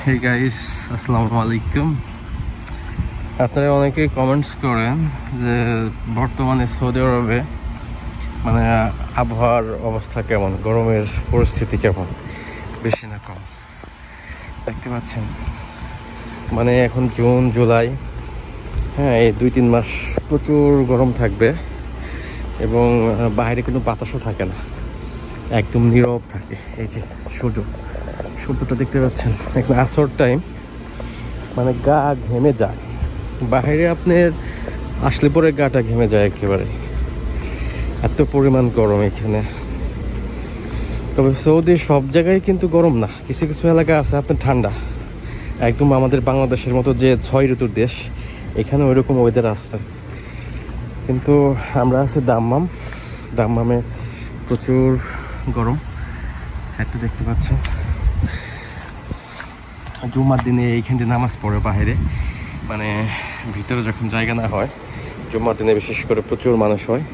Hey guys, আসসালামু আলাইকুম। আপনারা অনেকেই কমেন্টস করেন যে বর্তমানে সৌদি আরবে মানে আবহাওয়ার অবস্থা কেমন, গরমের পরিস্থিতি কেমন, বেশি না কম। দেখতে পাচ্ছেন মানে এখন জুন জুলাই, হ্যাঁ, এই 2-3 মাস প্রচুর গরম থাকবে এবং বাইরে কোনো বাতাসও থাকে না, একদম নীরব থাকে। এই যে সূর্যটা দেখতে পাচ্ছেন, এখন আসর টাইম, মানে গা ঘেমে যায়। বাইরে আপনার আসলে পরে গাটা ঘেমে যায় একেবারে, এত পরিমাণ গরম এখানে। তবে সৌদির সব জায়গায় কিন্তু গরম না, কিছু কিছু এলাকা আছে আপনার ঠান্ডা, একদম আমাদের বাংলাদেশের মতো যে 6 ঋতুর দেশ, এখানে ওইরকম ওয়েদার আসছে। কিন্তু আমরা আছি দাম্মামে প্রচুর গরম। সাইডটা দেখতে পাচ্ছেন, জুমার দিনে এইখান দিয়ে নামাজ পড়ে বাইরে, মানে ভিতরে যখন জায়গা না হয়, জুমার দিনে বিশেষ করে প্রচুর মানুষ হয়।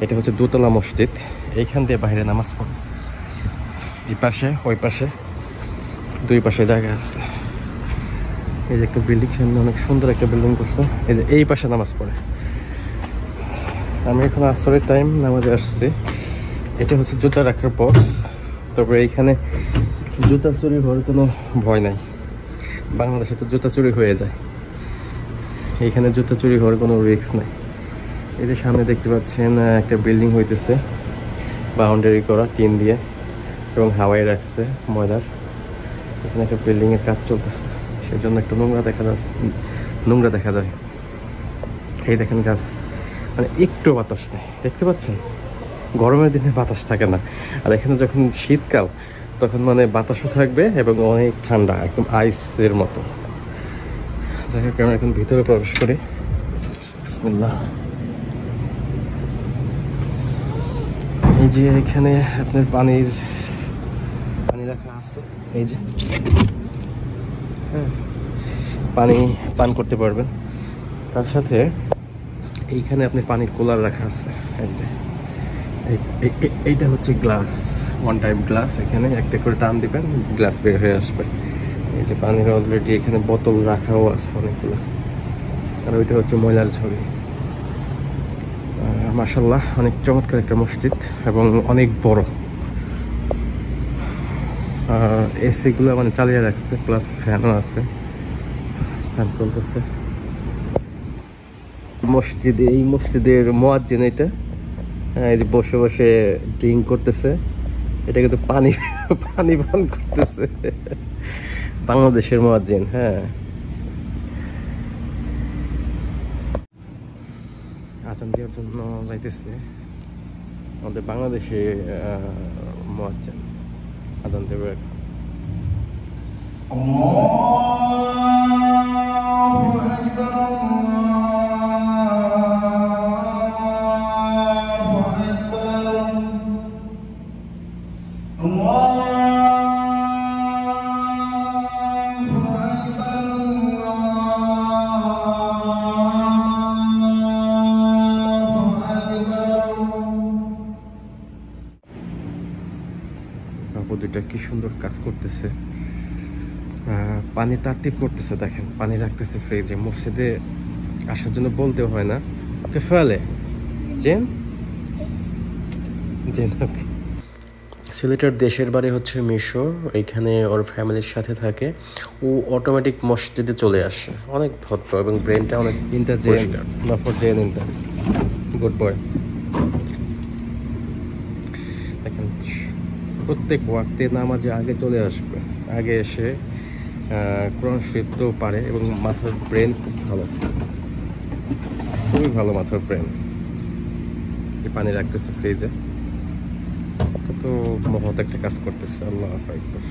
এটা হচ্ছে দোতলা মসজিদ, এইখান দিয়ে বাইরে নামাজ পড়ে। এই পাশে ওই পাশে 2 পাশে জায়গা আছে। এই যে একটা বিল্ডিং, সামনে অনেক সুন্দর একটা বিল্ডিং করছে, এই যে এই পাশে নামাজ পড়ে। আমি এখন আসরের টাইম নামাজে আসছি। এটা হচ্ছে জুতা রাখার বক্স। তবে এইখানে জুতা চুরি হওয়ার কোনো ভয় নাই, বাংলাদেশে তো জুতা চুরি হয়ে যায়, এইখানে জুতা চুরি হওয়ার কোনো রিস্ক নাই। এই যে সামনে দেখতে পাচ্ছেন একটা বিল্ডিং হইতেছে, বাউন্ডারি করা টিন দিয়ে এবং হাওয়াই রাখছে ময়লার। এখানে একটা বিল্ডিংয়ের কাজ চলতেছে, সেই জন্য একটু নোংরা দেখা যায়। এই দেখেন গাছ, মানে একটু বাতাস নেই, দেখতে পাচ্ছেন। গরমের দিনে বাতাস থাকে না, আর এখানে যখন শীতকাল তখন মানে বাতাসও থাকবে এবং অনেক ঠান্ডা, একদম আইসের মতো। যাই হোক, আমরা এখন ভিতরে প্রবেশ করি। বিসমিল্লাহ। এই যে এখানে আপনার পানি রাখা আছে, এই যে, হ্যাঁ, পানি পান করতে পারবেন। তার সাথে এইখানে আপনি পানির কুলার রাখা আছে। এই যে এইটা হচ্ছে গ্লাস, 1 টাইপ গ্লাস। এখানে একটা করে টান দিবেন, গ্লাস বের হয়ে আসবে। এই যে পানির অলরেডি এখানে বোতল রাখাও আছে অনেকগুলো। আর ওইটা হচ্ছে ময়লার ঝুড়ি। মাশাআল্লাহ, অনেক চমৎকার একটা মসজিদ এবং অনেক বড়। এসিগুলো মানে চালিয়ে রাখছে, প্লাস ফ্যানও আছে, ফ্যান চলতেছে। এই মসজিদের মুয়াজ্জিন এটা, এই যে বসে বসে ড্রিঙ্ক করতেছে, এটা কিন্তু পানি পান করতেছে। বাংলাদেশের মুয়াজ্জিন, হ্যাঁ। আজান দেওয়ার জন্য যাইতেছে আমাদের বাংলাদেশে মুয়াজ্জিন, আজান দেবে। দুইটা কি সুন্দর কাজ করতেছে, পানি তারতিব করতেছে। দেখেন, পানি রাখতেছে ফ্রিজে। মসজিদে আসার জন্য বলতে হয় না। ওকে ফেলে জেন। ছেলেটার দেশের বাড়ি হচ্ছে মিশর, এইখানে ওর ফ্যামিলির সাথে থাকে। ও অটোমেটিক মসজিদে চলে আসে, অনেক ভদ্র এবং ব্রেনটা অনেক গুড বয়। দেখেন, প্রত্যেক ওয়াক্তে নামাজে আগে চলে আসবে, আগে এসে কোরআন শরীফও পারে এবং মাথার ব্রেন খুব ভালো, খুবই ভালো মাথার ব্রেন। পানি রাখতেছে ফ্রিজে, কত মহৎ একটা কাজ করতেছে। আল্লাহু আকবার।